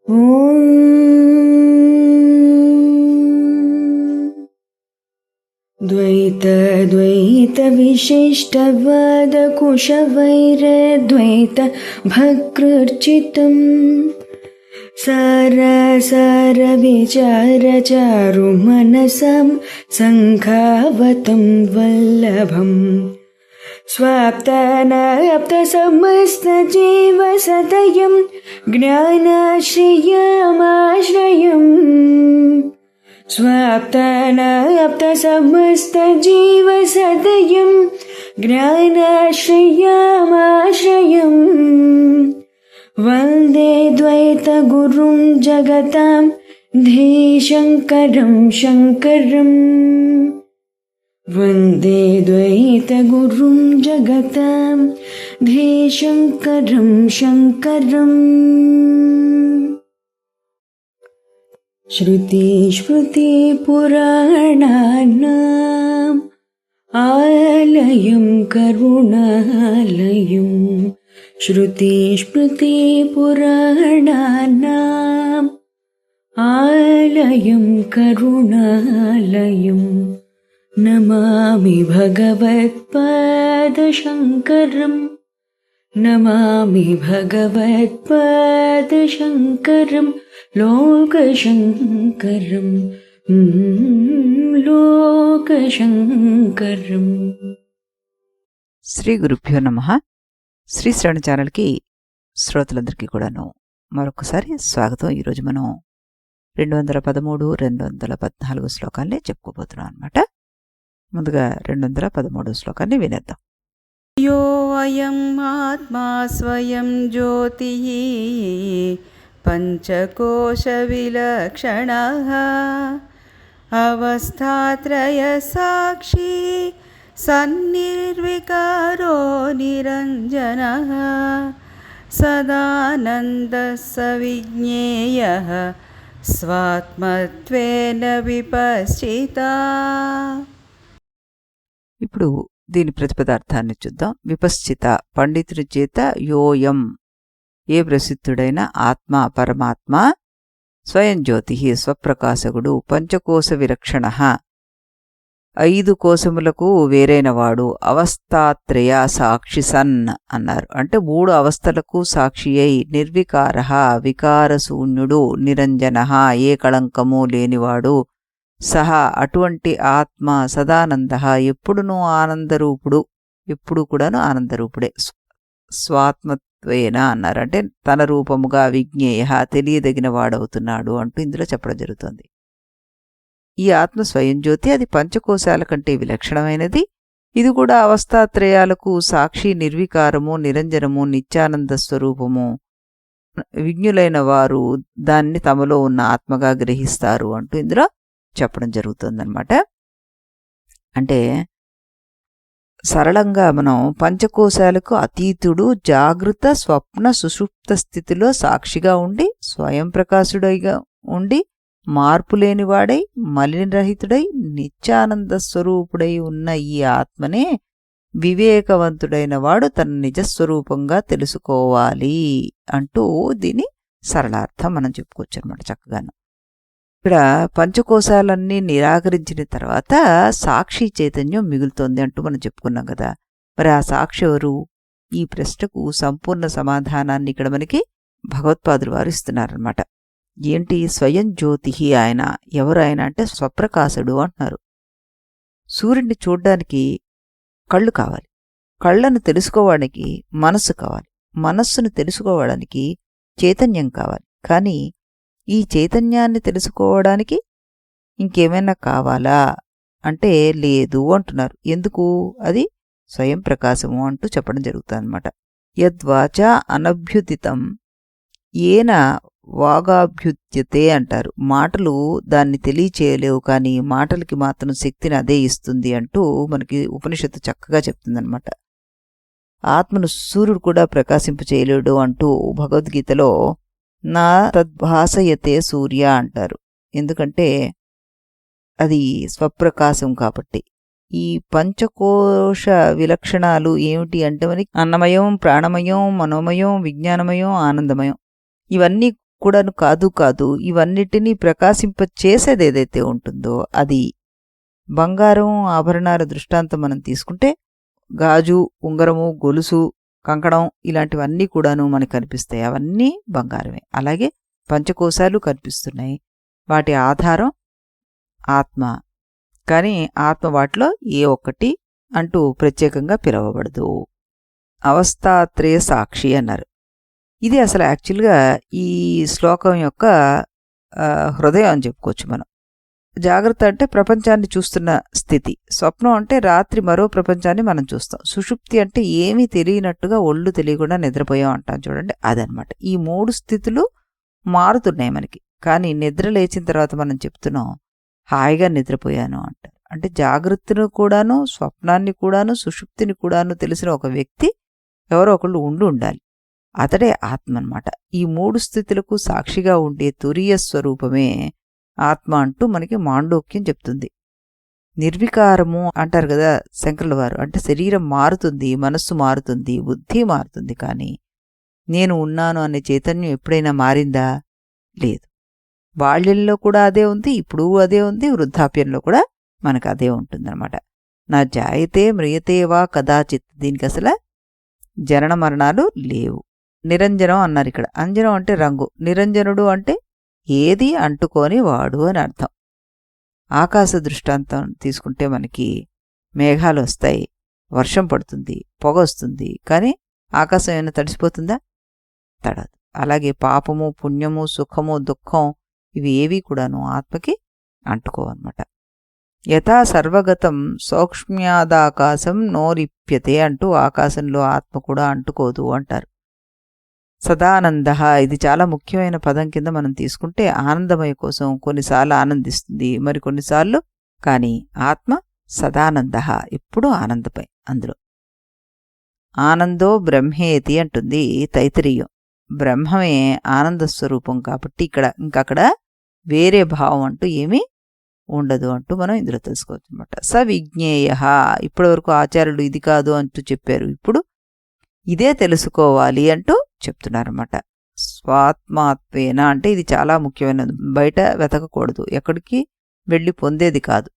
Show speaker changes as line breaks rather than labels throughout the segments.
ఓం ద్వైత విశిష్టవాద కుశవైరద్వైత భక్తృర్చితం సార విచార చారు మనసం సంఖావతం వల్లభం స్వాప్తానాప్త సమస్త జీవ సదయం జ్ఞానాశ్రయమాశ్రయం స్వాప్తానాప్త సమస్త జీవ సదయం జ్ఞానాశ్రయమాశ్రయం వందే ద్వైత గురుం జగతాం ధీశంకరం శంకరం వందే ద్వైత గురుం జగతాం ధీశంకరం శంకరం. శృతి స్మృతి పురాణానాం ఆలయం కరుణాలయం శృతి స్మృతి పురాణానాం ఆలయం కరుణాలయం నమామి భగవత్పాదశంకరం నమామి భగవత్పాదశంకరం లోకశంకరం లోకశంకరం.
శ్రీ గురుభ్యో నమః. శ్రీ శ్రవణ ఛానల్కి శ్రోతలందరికీ కూడాను మరొకసారి స్వాగతం. ఈరోజు మనం 213, 214 శ్లోకాల్ని చెప్పుకోబోతున్నాం అనమాట. ముందుగా 213 శ్లోకాన్ని వినేద్దాం.
యో అయం ఆత్మా స్వయం జ్యోతిః పంచకోశ విలక్షణః అవస్థాత్రయ సాక్షి సన్నిర్వికారో నిరంజనః సదానందః సవిజ్ఞేయః స్వాత్మత్వేన విపశ్చితా.
ఇప్పుడు దీని ప్రతిపదార్థాన్ని చూద్దాం. విపశ్చిత పండితుడి చేత యోయం ఏ ప్రసిద్ధుడైన ఆత్మ పరమాత్మ స్వయం జ్యోతి స్వప్రకాశకుడు పంచకోశ విలక్షణ 5 కోశములకు వేరైనవాడు అవస్థాత్రయ సాక్షి సన్ అన్నారు. అంటే 3 అవస్థలకు సాక్షి అయి నిర్వికార వికారశూన్యుడు నిరంజన ఏ కళంకము లేనివాడు సహా అటువంటి ఆత్మ సదానంద ఎప్పుడునూ ఆనందరూపుడు ఎప్పుడు కూడాను ఆనందరూపుడే స్వాత్మత్వేన అన్నారు. అంటే తన రూపముగా విజ్ఞేయ తెలియదగిన వాడవుతున్నాడు అంటూ ఇందులో చెప్పడం జరుగుతుంది. ఈ ఆత్మ స్వయం జ్యోతి అది పంచకోశాల కంటే విలక్షణమైనది. ఇది కూడా అవస్థాత్రయాలకు సాక్షి నిర్వికారము నిరంజనము నిత్యానంద స్వరూపము విజ్ఞులైన వారు దాన్ని తమలో ఉన్న ఆత్మగా గ్రహిస్తారు అంటూ ఇందులో చెప్పడం జరుగుతుందన్నమాట. అంటే సరళంగా మనం పంచకోశాలకు అతీతుడు జాగృత స్వప్న సుషుప్త స్థితిలో సాక్షిగా ఉండి స్వయం ప్రకాశుడైగా ఉండి మార్పులేనివాడై మలినరహితుడై నిత్యానంద స్వరూపుడై ఉన్న ఈ ఆత్మనే వివేకవంతుడైన వాడు తన నిజస్వరూపంగా తెలుసుకోవాలి అంటూ దీని సరళార్థం మనం చెప్పుకోవచ్చు అనమాట చక్కగాను. ఇక్కడ పంచకోశాలన్నీ నిరాకరించిన తర్వాత సాక్షి చైతన్యం మిగులుతోంది అంటూ మనం చెప్పుకున్నాం కదా. మరి ఆ సాక్షి ఎవరు? ఈ ప్రశ్నకు సంపూర్ణ సమాధానాన్ని ఇక్కడ మనకి భగవత్పాదులు వారు ఇస్తున్నారనమాట. ఏంటి? స్వయం జ్యోతి ఆయన. ఎవరు ఆయన అంటే స్వప్రకాశుడు అంటున్నారు. సూర్యుడిని చూడ్డానికి కళ్ళు కావాలి, కళ్ళను తెలుసుకోవడానికి మనస్సు కావాలి, మనస్సును తెలుసుకోవడానికి చైతన్యం కావాలి. కానీ ఈ చైతన్యాన్ని తెలుసుకోవడానికి ఇంకేమైనా కావాలా అంటే లేదు అంటున్నారు. ఎందుకు? అది స్వయం ప్రకాశము అంటూ చెప్పడం జరుగుతుందన్నమాట. యద్వాచా అనభ్యుదితం ఏన వాగాభ్యుద్యతే అంటారు. మాటలు దాన్ని తెలియచేయలేవు, కానీ మాటలకి మాత్రం శక్తిని అదే ఇస్తుంది అంటూ మనకి ఉపనిషత్తు చక్కగా చెప్తుందనమాట. ఆత్మను సూర్యుడు కూడా ప్రకాశింపచేయలేడు అంటూ భగవద్గీతలో నా తద్భాసయతే సూర్య అంటారు. ఎందుకంటే అది స్వప్రకాశం కాబట్టి. ఈ పంచకోశ విలక్షణాలు ఏమిటి అంటే మనకి అన్నమయం, ప్రాణమయం, మనోమయం, విజ్ఞానమయం, ఆనందమయం ఇవన్నీ కూడాను కాదు ఇవన్నిటినీ ప్రకాశింపచేసేది ఏదైతే ఉంటుందో అది బంగారం ఆభరణాల దృష్టాంతం మనం తీసుకుంటే గాజు, ఉంగరము, గొలుసు, కంకణం ఇలాంటివన్నీ కూడాను మనకు కనిపిస్తాయి. అవన్నీ బంగారమే. అలాగే పంచకోశాలు కనిపిస్తున్నాయి. వాటి ఆధారం ఆత్మ. కానీ ఆత్మ వాటిలో ఏ ఒక్కటి అంటూ ప్రత్యేకంగా పిలవబడదు. అవస్థాత్రయ సాక్షి అన్నారు. ఇది అసలు యాక్చువల్గా ఈ శ్లోకం యొక్క హృదయం అని చెప్పుకోవచ్చు మనం. జాగ్రత్త అంటే ప్రపంచాన్ని చూస్తున్న స్థితి. స్వప్నం అంటే రాత్రి మరో ప్రపంచాన్ని మనం చూస్తాం. సుషుప్తి అంటే ఏమీ తెలియనట్టుగా ఒళ్ళు తెలియకుండా నిద్రపోయాం అంటాం చూడండి, అదనమాట. ఈ 3 స్థితులు మారుతున్నాయి మనకి. కానీ నిద్ర లేచిన తర్వాత మనం చెప్తున్నాం హాయిగా నిద్రపోయాను అంటారు. అంటే జాగ్రత్తను కూడాను, స్వప్నాన్ని కూడాను, సుషుప్తిని కూడాను తెలిసిన ఒక వ్యక్తి ఎవరో ఒకళ్ళు ఉండాలి. అతడే ఆత్మ అన్నమాట. ఈ 3 స్థితులకు సాక్షిగా ఉండే తురీయ స్వరూపమే ఆత్మ అంటూ మనకి మాండూక్యం చెప్తుంది. నిర్వికారము అంటారు కదా శంకరుల వారు. అంటే శరీరం మారుతుంది, మనస్సు మారుతుంది, బుద్ధి మారుతుంది. కానీ నేను ఉన్నాను అనే చైతన్యం ఎప్పుడైనా మారిందా? లేదు. బాల్యంలో కూడా అదే ఉంది, ఇప్పుడు అదే ఉంది, వృద్ధాప్యంలో కూడా మనకు అదే ఉంటుందన్నమాట. నా జాయతే మ్రియతే వా కదాచిత్. దీనికి అసలు జనన మరణాలు లేవు. నిరంజనం అన్నారు ఇక్కడ. అంజనం అంటే రంగు, నిరంజనుడు అంటే ఏది అంటుకోని వాడు అని అర్థం. ఆకాశ దృష్టాంతం తీసుకుంటే మనకి మేఘాలు వస్తాయి, వర్షం పడుతుంది, పొగ వస్తుంది. కానీ ఆకాశం ఏమైనా తడిసిపోతుందా? తడదు. అలాగే పాపము, పుణ్యము, సుఖము, దుఃఖం ఇవి ఏవి కూడాను ఆత్మకి అంటుకోవన్నమాట. యథా సర్వగతం సౌక్ష్మ్యాదాకాశం నోరిప్యతే అంటూ ఆకాశంలో ఆత్మ కూడా అంటుకోదు అంటారు. సదానంద, ఇది చాలా ముఖ్యమైన పదం కింద మనం తీసుకుంటే ఆనందమయ కోసం కొన్నిసార్లు ఆనందిస్తుంది, మరి కొన్నిసార్లు. కానీ ఆత్మ సదానంద, ఎప్పుడూ ఆనందపై. అందులో ఆనందో బ్రహ్మేతి అంటుంది తైత్తరీయం. బ్రహ్మమే ఆనందస్వరూపం కాబట్టి ఇంకక్కడ వేరే భావం అంటూ ఏమీ ఉండదు అంటూ మనం ఇందులో తెలుసుకోవచ్చు అనమాట. సవిజ్ఞేయ, ఇప్పటివరకు ఆచార్యులు ఇది కాదు అంటూ చెప్పారు, ఇప్పుడు ఇదే తెలుసుకోవాలి అంటూ చెప్తున్నారన్నమాట. స్వాత్మాత్వేన అంటే ఇది చాలా ముఖ్యమైనది. బయట వెతకకూడదు, ఎక్కడికి వెళ్ళి పొందేది కాదు.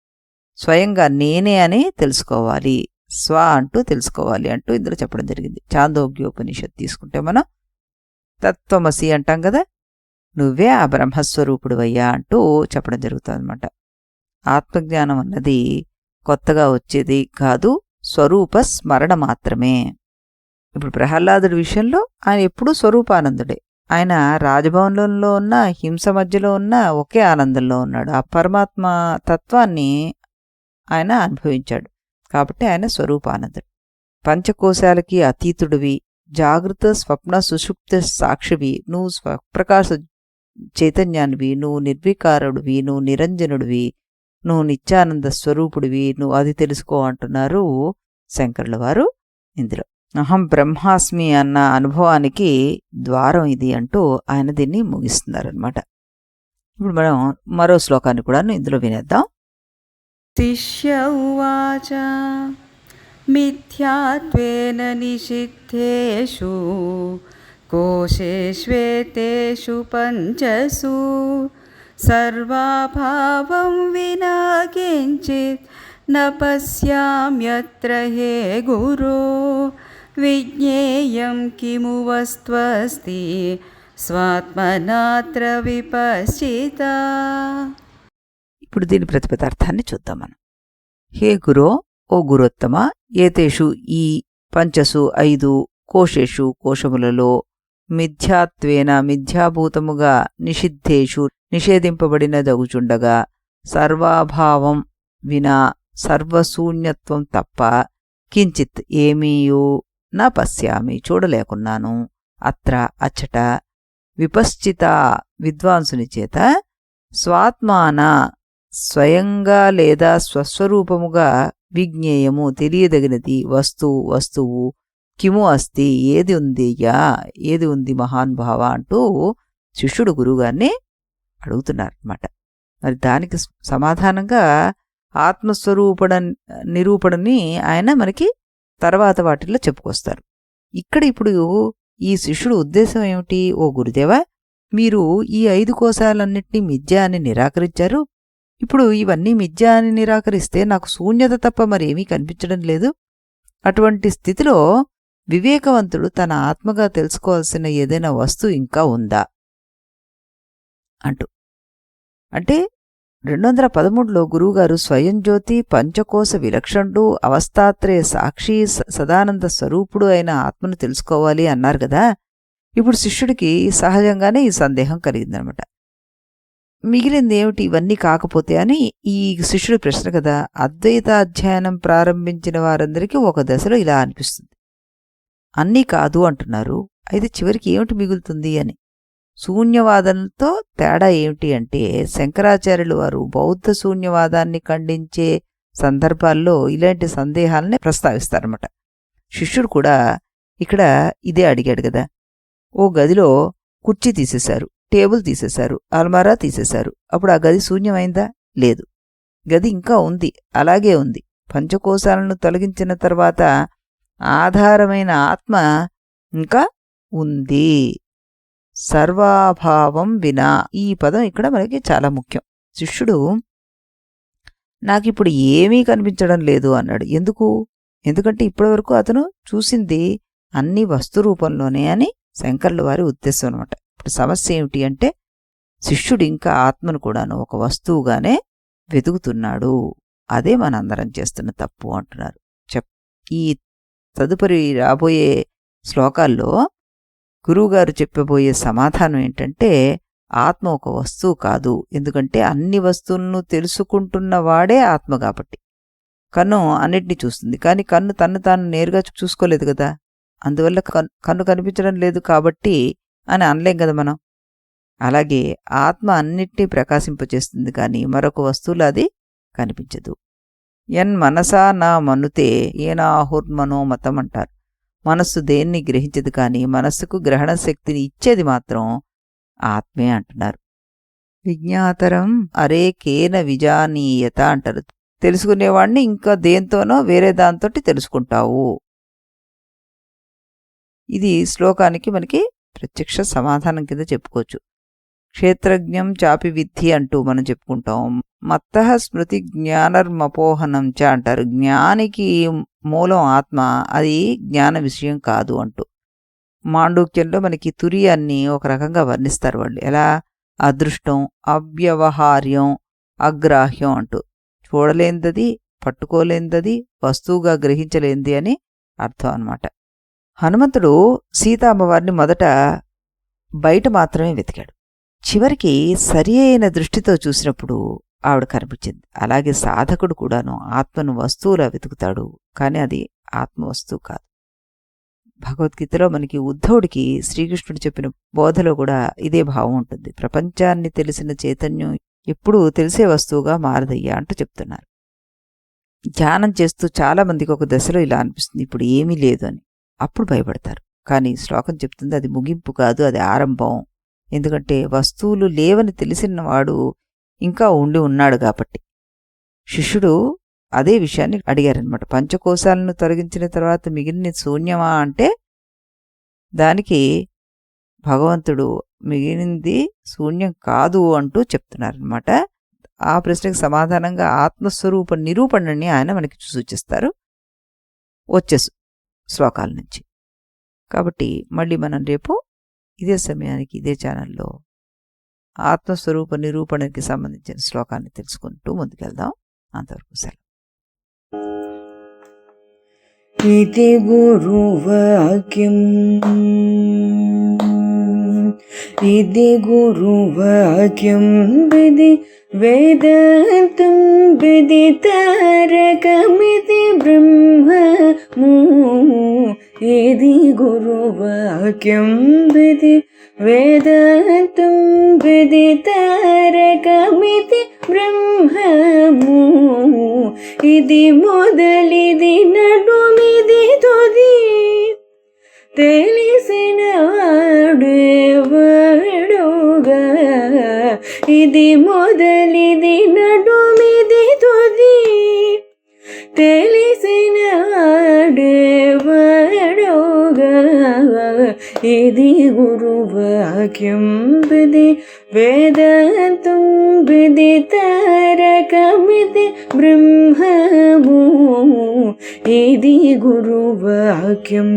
స్వయంగా నేనే అని తెలుసుకోవాలి, స్వ అంటూ తెలుసుకోవాలి అంటూ ఇందులో చెప్పడం జరిగింది. చాందోగ్యోపనిషత్ తీసుకుంటే మనం తత్వమసి అంటాం కదా, నువ్వే ఆ బ్రహ్మస్వరూపుడువయ్యా అంటూ చెప్పడం జరుగుతుంది అనమాట. ఆత్మజ్ఞానం అన్నది కొత్తగా వచ్చేది కాదు, స్వరూప స్మరణ మాత్రమే. ఇప్పుడు ప్రహ్లాదుడి విషయంలో ఆయన ఎప్పుడూ స్వరూపానందుడే. ఆయన రాజభవనంలో ఉన్న, హింస మధ్యలో ఉన్న ఒకే ఆనందంలో ఉన్నాడు. ఆ పరమాత్మ తత్వాన్ని ఆయన అనుభవించాడు కాబట్టి ఆయన స్వరూపానందుడు. పంచకోశాలకి అతీతుడివి, జాగృత స్వప్న సుషుప్త సాక్షివి, నువ్వు స్వప్రకాశ చైతన్యానివి, నువ్వు నిర్వికారుడివి, నువ్వు నిరంజనుడివి, నువ్వు నిత్యానంద స్వరూపుడివి, నువ్వు అది తెలుసుకో అంటున్నారు శంకరుల వారు ఇందులో. అహం బ్రహ్మాస్మి అన్న అనుభవానికి ద్వారం ఇది అంటూ ఆయన దీన్ని ముగిస్తున్నారనమాట. ఇప్పుడు మనం మరో శ్లోకాన్ని కూడా ఇందులో వినేద్దాం.
శిష్య ఉవాచ మిథ్యాత్వేన నిషిద్ధేషు కోశేష్వేతేషు పంచసు సర్వాభావం వినా కించిత్ న పశ్యామ్యత్ర హే గురో విజ్ఞేయం కిము వస్త్వస్తి స్వాత్మనాత్ర విపశ్చిత.
ఇప్పుడు దీని ప్రతిపదార్థాన్ని చూద్దాం మనం. హే గురో, ఓ గురోత్తమ, ఏతేషు ఈ పంచసు 5 కోశేషు కోశములలో మిథ్యాత్వేన మిథ్యాభూతముగా నిషిద్ధేషు నిషేధింపబడినదగుచుండగా సర్వాభావం వినా సర్వశూన్యత్వం తప్ప కించిత్ ఏమీయూ నా పశ్యామి చూడలేకున్నాను అత్ర అచ్చట విపశ్చిత వద్వాంసుని చేత స్వాత్మాన స్వయంగా లేదా స్వస్వరూపముగా విజ్ఞేయము తెలియదగినది వస్తువు కిము అస్తి ఏది ఉందియ్యా, ఏది ఉంది మహానుభావ అంటూ శిష్యుడు గురువుగారిని అడుగుతున్నారన్నమాట. మరి దానికి సమాధానంగా ఆత్మస్వరూపణ నిరూపణని ఆయన మనకి తర్వాత వాటిల్లో చెప్పుకొస్తారు. ఇక్కడ ఇప్పుడు ఈ శిష్యుడు ఉద్దేశం ఏమిటి? ఓ గురుదేవా, మీరు ఈ 5 కోశాలన్నింటినీ మిథ్య అని నిరాకరించారు. ఇప్పుడు ఇవన్నీ మిథ్య అని నిరాకరిస్తే నాకు శూన్యత తప్ప మరేమీ కనిపించడం లేదు. అటువంటి స్థితిలో వివేకవంతుడు తన ఆత్మగా తెలుసుకోవాల్సిన ఏదైనా వస్తువు ఇంకా ఉందా అంటూ. అంటే 213లో గురువుగారు స్వయం జ్యోతి, పంచకోశ విలక్షణుడు, అవస్థాత్రయ సాక్షి, సదానంద స్వరూపుడు అయిన ఆత్మను తెలుసుకోవాలి అన్నారు కదా. ఇప్పుడు శిష్యుడికి సహజంగానే ఈ సందేహం కలిగిందనమాట. మిగిలింది ఏమిటి ఇవన్నీ కాకపోతే అని ఈ శిష్యుడి ప్రశ్న కదా. అద్వైత అధ్యయనం ప్రారంభించిన వారందరికీ ఒక దశలో ఇలా అనిపిస్తుంది, అన్నీ కాదు అంటున్నారు, అయితే చివరికి ఏమిటి మిగులుతుంది అని. శూన్యవాదంతో తేడా ఏమిటి అంటే, శంకరాచార్యులు వారు బౌద్ధ శూన్యవాదాన్ని ఖండించే సందర్భాల్లో ఇలాంటి సందేహాలనే ప్రస్తావిస్తారన్నమాట. శిష్యుడు కూడా ఇక్కడ ఇదే అడిగాడు కదా. ఓ గదిలో కుర్చీ తీసేశారు, టేబుల్ తీసేశారు, అల్మారా తీసేశారు. అప్పుడు ఆ గది శూన్యమైందా? లేదు. గది ఇంకా ఉంది, అలాగే ఉంది. పంచకోశాలను తొలగించిన తర్వాత ఆధారమైన ఆత్మ ఇంకా ఉంది. సర్వాభావం వినా, ఈ పదం ఇక్కడ మనకి చాలా ముఖ్యం. శిష్యుడు నాకిప్పుడు ఏమీ కనిపించడం లేదు అన్నాడు. ఎందుకంటే ఇప్పటివరకు అతను చూసింది అన్ని వస్తు రూపంలోనే అని శంకరుల వారి ఉద్దేశం అనమాట. ఇప్పుడు సమస్య ఏమిటి అంటే, శిష్యుడు ఇంకా ఆత్మను కూడాను ఒక వస్తువుగానే వెతుకుతున్నాడు. అదే మనందరం చేస్తున్న తప్పు అంటున్నారు. ఈ తదుపరి రాబోయే శ్లోకాల్లో గురువుగారు చెప్పబోయే సమాధానం ఏంటంటే, ఆత్మ ఒక వస్తువు కాదు. ఎందుకంటే అన్ని వస్తువులను తెలుసుకుంటున్నవాడే ఆత్మ కాబట్టి. కన్ను అన్నిటినీ చూస్తుంది, కానీ కన్ను తన్ను తాను నేరుగా చూసుకోలేదు కదా. అందువల్ల కన్ను కనిపించడం లేదు కాబట్టి అని అనలేం కదా మనం. అలాగే ఆత్మ అన్నిటినీ ప్రకాశింపచేస్తుంది, కానీ మరొక వస్తువులు అది కనిపించదు. ఎన్ మనసా నా మనుతే ఏనాహుర్మనోమతం అంటారు. మనస్సు దేన్ని గ్రహించదు, కానీ మనస్సుకు గ్రహణ శక్తిని ఇచ్చేది మాత్రం ఆత్మే అంటున్నారు. విజ్ఞాతరం అరే కేన విజానీయత అంటారు. తెలుసుకునేవాడిని ఇంకా దేంతోనో వేరే దాంతో తెలుసుకుంటావు. ఇది శ్లోకానికి మనకి ప్రత్యక్ష సమాధానం కింద చెప్పుకోవచ్చు. క్షేత్రజ్ఞం చాపి విద్ధి అంటూ మనం చెప్పుకుంటాం. మత్తః స్మృతి జ్ఞానర్మపోహనం చ అంటారు. జ్ఞానికి మూలం ఆత్మ, అది జ్ఞాన విషయం కాదు అంటూ. మాండూక్యంలో మనకి తురియాన్ని ఒక రకంగా వర్ణిస్తారు వాళ్ళు. ఎలా? అదృష్టం, అవ్యవహార్యం, అగ్రాహ్యం అంటూ. చూడలేందది, పట్టుకోలేందది, వస్తువుగా గ్రహించలేంది అని అర్థం అన్నమాట. హనుమంతుడు సీతామ్మవారిని మొదట బయట మాత్రమే వెతికాడు. చివరికి సరి అయిన దృష్టితో చూసినప్పుడు ఆవిడ కనిపించింది. అలాగే సాధకుడు కూడాను ఆత్మను వస్తువులా వెతుకుతాడు, కానీ అది ఆత్మ వస్తువు కాదు. భగవద్గీతలో మనకి ఉద్ధవుడికి శ్రీకృష్ణుడు చెప్పిన బోధలో కూడా ఇదే భావం ఉంటుంది. ప్రపంచాన్ని తెలిసిన చైతన్యం ఎప్పుడూ తెలిసే వస్తువుగా మారదయ్యా అంటూ చెప్తున్నారు. ధ్యానం చేస్తూ చాలామందికి ఒక దశలో ఇలా అనిపిస్తుంది, ఇప్పుడు ఏమీ లేదు అని. అప్పుడు భయపడతారు. కానీ శ్లోకం చెప్తుంది అది ముగింపు కాదు, అది ఆరంభం. ఎందుకంటే వస్తువులు లేవని తెలిసినవాడు ఇంకా ఉన్నాడు కాబట్టి. శిష్యుడు అదే విషయాన్ని అడిగారనమాట. పంచకోశాలను తొలగించిన తర్వాత మిగిలిన శూన్యమా అంటే దానికి భగవంతుడు మిగిలింది శూన్యం కాదు అంటూ చెప్తున్నారనమాట. ఆ ప్రశ్నకు సమాధానంగా ఆత్మస్వరూప నిరూపణని ఆయన మనకి సూచిస్తారు వచ్చే శ్లోకాల నుంచి. కాబట్టి మళ్ళీ మనం రేపు ఇదే సమయానికి ఇదే ఛానల్లో ఆత్మస్వరూప నిరూపణకి సంబంధించిన శ్లోకాన్ని తెలుసుకుంటూ ముందుకెళ్దాం. అంతవరకు సెలవు.
ఇది గురువాక్యం, ఇది గురువాక్యం, విధి వేదాంతం విదితారకమితి బ్రహ్మము. ఇది గురువాక్యం, విధి వేదాంతం విదితారకమితి బ్రహ్మము. ఇది మొదలిది నడుమిది తుది, తెలిసిన వాడేవాడుగా. ఇది మొదలిది నడుమిది తుది, తెలిసిన వాడేవాడుగా. ఇది గురువాక్యం విది వేదాంతం విదితారకమితి బ్రహ్మము ఇది గురువాక్యం.